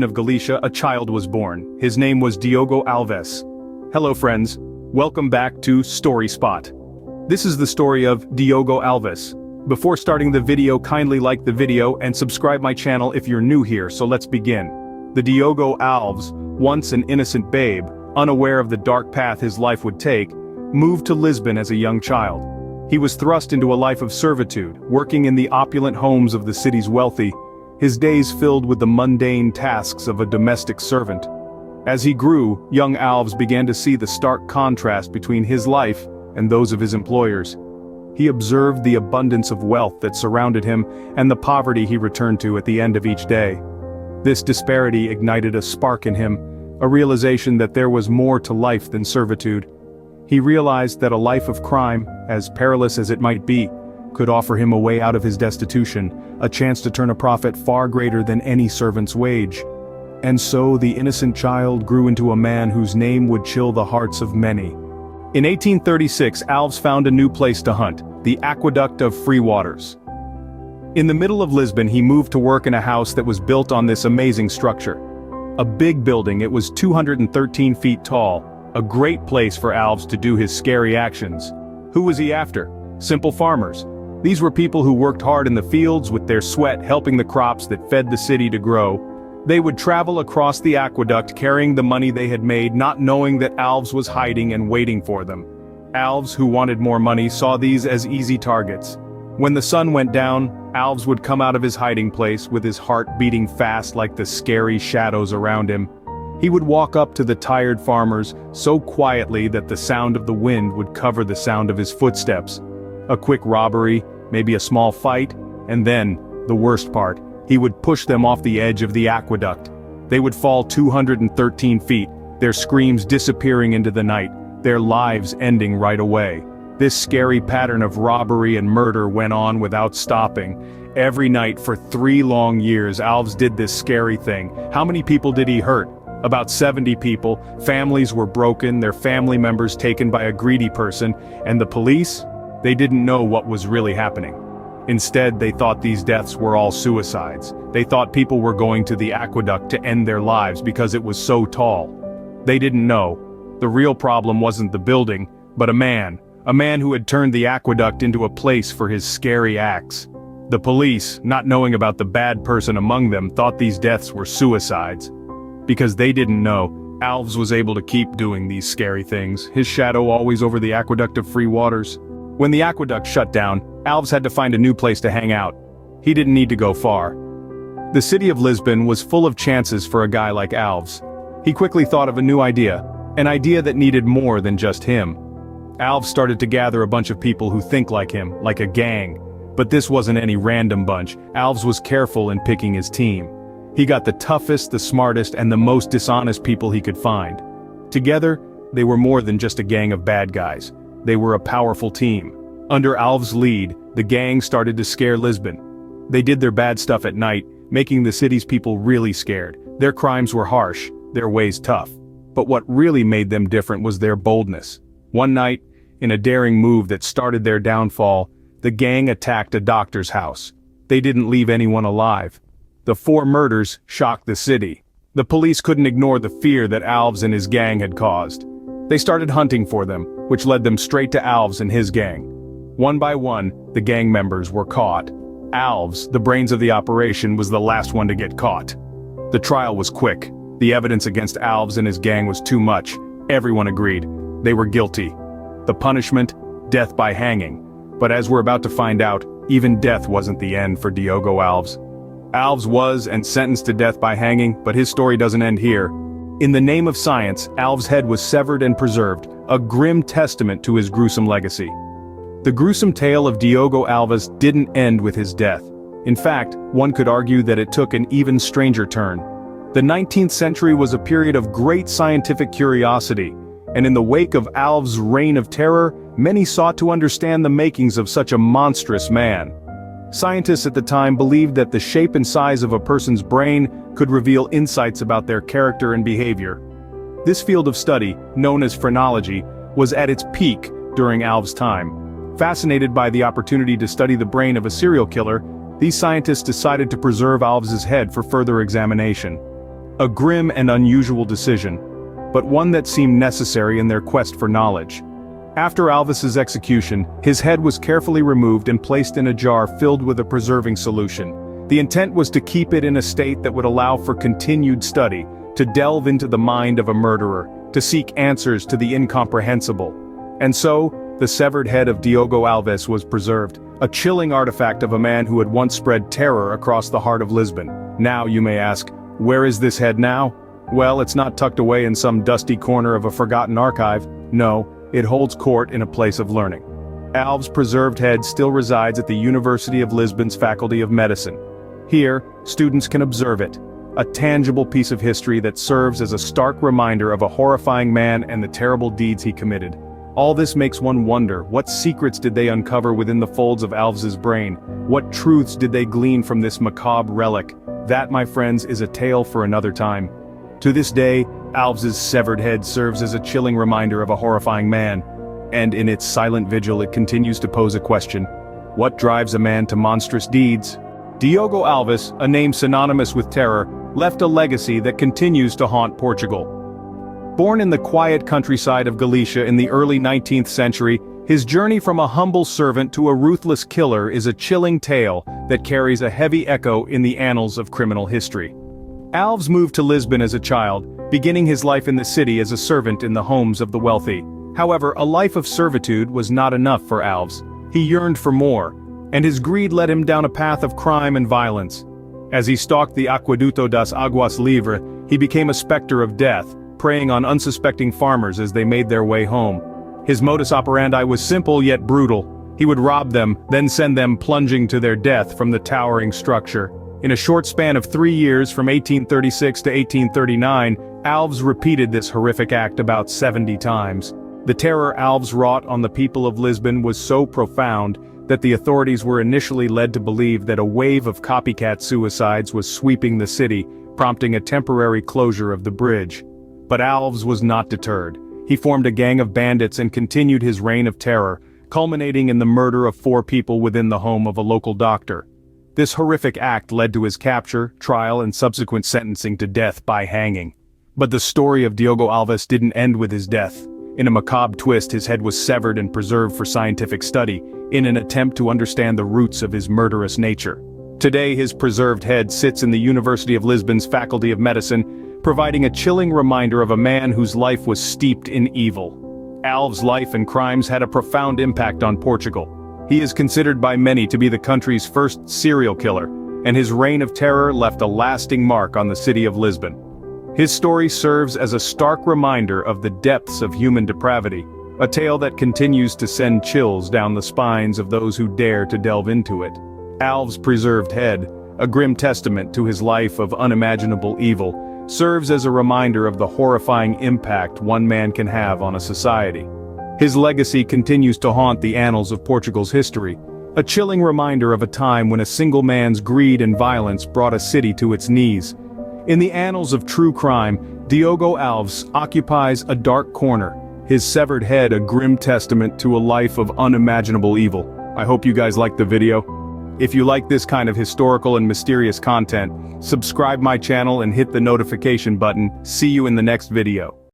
of Galicia, a child was born. His name was Diogo Alves. Hello friends, welcome back to Story Spot. This is the story of Diogo Alves. Before starting the video, kindly like the video and subscribe my channel if you're new here, so let's begin. The Diogo Alves, once an innocent babe, unaware of the dark path his life would take, moved to Lisbon as a young child. He was thrust into a life of servitude, working in the opulent homes of the city's wealthy, his days filled with the mundane tasks of a domestic servant. As he grew, young Alves began to see the stark contrast between his life and those of his employers. He observed the abundance of wealth that surrounded him and the poverty he returned to at the end of each day. This disparity ignited a spark in him, a realization that there was more to life than servitude. He realized that a life of crime, as perilous as it might be, could offer him a way out of his destitution, a chance to turn a profit far greater than any servant's wage. And so the innocent child grew into a man whose name would chill the hearts of many. In 1836, Alves found a new place to hunt, the Aqueduct of Free Waters. In the middle of Lisbon, he moved to work in a house that was built on this amazing structure. A big building, it was 213 feet tall, a great place for Alves to do his scary actions. Who was he after? Simple farmers. These were people who worked hard in the fields with their sweat helping the crops that fed the city to grow. They would travel across the aqueduct carrying the money they had made, not knowing that Alves was hiding and waiting for them. Alves, who wanted more money, saw these as easy targets. When the sun went down, Alves would come out of his hiding place with his heart beating fast like the scary shadows around him. He would walk up to the tired farmers so quietly that the sound of the wind would cover the sound of his footsteps. A quick robbery, maybe a small fight, and then, the worst part, he would push them off the edge of the aqueduct. They would fall 213 feet, their screams disappearing into the night, their lives ending right away. This scary pattern of robbery and murder went on without stopping. Every night for 3 long years, Alves did this scary thing. How many people did he hurt? About 70 people. Families were broken, their family members taken by a greedy person, and the police? They didn't know what was really happening. Instead, they thought these deaths were all suicides. They thought people were going to the aqueduct to end their lives because it was so tall. They didn't know. The real problem wasn't the building, but a man who had turned the aqueduct into a place for his scary acts. The police, not knowing about the bad person among them, thought these deaths were suicides. Because they didn't know, Alves was able to keep doing these scary things, his shadow always over the Aqueduct of Free Waters. When the aqueduct shut down, Alves had to find a new place to hang out. He didn't need to go far. The city of Lisbon was full of chances for a guy like Alves. He quickly thought of a new idea, an idea that needed more than just him. Alves started to gather a bunch of people who think like him, like a gang. But this wasn't any random bunch. Alves was careful in picking his team. He got the toughest, the smartest, and the most dishonest people he could find. Together, they were more than just a gang of bad guys. They were a powerful team. Under Alves' lead, the gang started to scare Lisbon. They did their bad stuff at night, making the city's people really scared. Their crimes were harsh, their ways tough. But what really made them different was their boldness. One night, in a daring move that started their downfall, the gang attacked a doctor's house. They didn't leave anyone alive. The 4 murders shocked the city. The police couldn't ignore the fear that Alves and his gang had caused. They started hunting for them, which led them straight to Alves and his gang. One by one, the gang members were caught. Alves, the brains of the operation, was the last one to get caught. The trial was quick. The evidence against Alves and his gang was too much. Everyone agreed. They were guilty. The punishment? Death by hanging. But as we're about to find out, even death wasn't the end for Diogo Alves. Alves was and sentenced to death by hanging, but his story doesn't end here. In the name of science, Alves' head was severed and preserved, a grim testament to his gruesome legacy. The gruesome tale of Diogo Alves didn't end with his death. In fact, one could argue that it took an even stranger turn. The 19th century was a period of great scientific curiosity, and in the wake of Alves' reign of terror, many sought to understand the makings of such a monstrous man. Scientists at the time believed that the shape and size of a person's brain could reveal insights about their character and behavior. This field of study, known as phrenology, was at its peak during Alves' time. Fascinated by the opportunity to study the brain of a serial killer, these scientists decided to preserve Alves' head for further examination. A grim and unusual decision, but one that seemed necessary in their quest for knowledge. After Alves's execution, his head was carefully removed and placed in a jar filled with a preserving solution. The intent was to keep it in a state that would allow for continued study, to delve into the mind of a murderer, to seek answers to the incomprehensible. And so, the severed head of Diogo Alves was preserved, a chilling artifact of a man who had once spread terror across the heart of Lisbon. Now, you may ask, where is this head now? Well, it's not tucked away in some dusty corner of a forgotten archive. No, it holds court in a place of learning. Alves' preserved head still resides at the University of Lisbon's Faculty of Medicine. Here, students can observe it, a tangible piece of history that serves as a stark reminder of a horrifying man and the terrible deeds he committed. All this makes one wonder, what secrets did they uncover within the folds of Alves's brain? What truths did they glean from this macabre relic? That, my friends, is a tale for another time. To this day, Alves's severed head serves as a chilling reminder of a horrifying man. And in its silent vigil it continues to pose a question. What drives a man to monstrous deeds? Diogo Alves, a name synonymous with terror, left a legacy that continues to haunt Portugal. Born in the quiet countryside of Galicia in the early 19th century, his journey from a humble servant to a ruthless killer is a chilling tale that carries a heavy echo in the annals of criminal history. Alves moved to Lisbon as a child, beginning his life in the city as a servant in the homes of the wealthy. However, a life of servitude was not enough for Alves. He yearned for more, and his greed led him down a path of crime and violence. As he stalked the Aqueducto das Águas Livres, he became a specter of death, preying on unsuspecting farmers as they made their way home. His modus operandi was simple yet brutal. He would rob them, then send them plunging to their death from the towering structure. In a short span of 3 years, from 1836 to 1839, Alves repeated this horrific act about 70 times. The terror Alves wrought on the people of Lisbon was so profound that the authorities were initially led to believe that a wave of copycat suicides was sweeping the city, prompting a temporary closure of the bridge. But Alves was not deterred. He formed a gang of bandits and continued his reign of terror, culminating in the murder of 4 people within the home of a local doctor. This horrific act led to his capture, trial, and subsequent sentencing to death by hanging. But the story of Diogo Alves didn't end with his death. In a macabre twist, his head was severed and preserved for scientific study, in an attempt to understand the roots of his murderous nature. Today, his preserved head sits in the University of Lisbon's Faculty of Medicine, providing a chilling reminder of a man whose life was steeped in evil. Alves' life and crimes had a profound impact on Portugal. He is considered by many to be the country's first serial killer, and his reign of terror left a lasting mark on the city of Lisbon. His story serves as a stark reminder of the depths of human depravity, a tale that continues to send chills down the spines of those who dare to delve into it. Alves' preserved head, a grim testament to his life of unimaginable evil, serves as a reminder of the horrifying impact one man can have on a society. His legacy continues to haunt the annals of Portugal's history, a chilling reminder of a time when a single man's greed and violence brought a city to its knees. In the annals of true crime, Diogo Alves occupies a dark corner, his severed head a grim testament to a life of unimaginable evil. I hope you guys liked the video. If you like this kind of historical and mysterious content, subscribe my channel and hit the notification button. See you in the next video.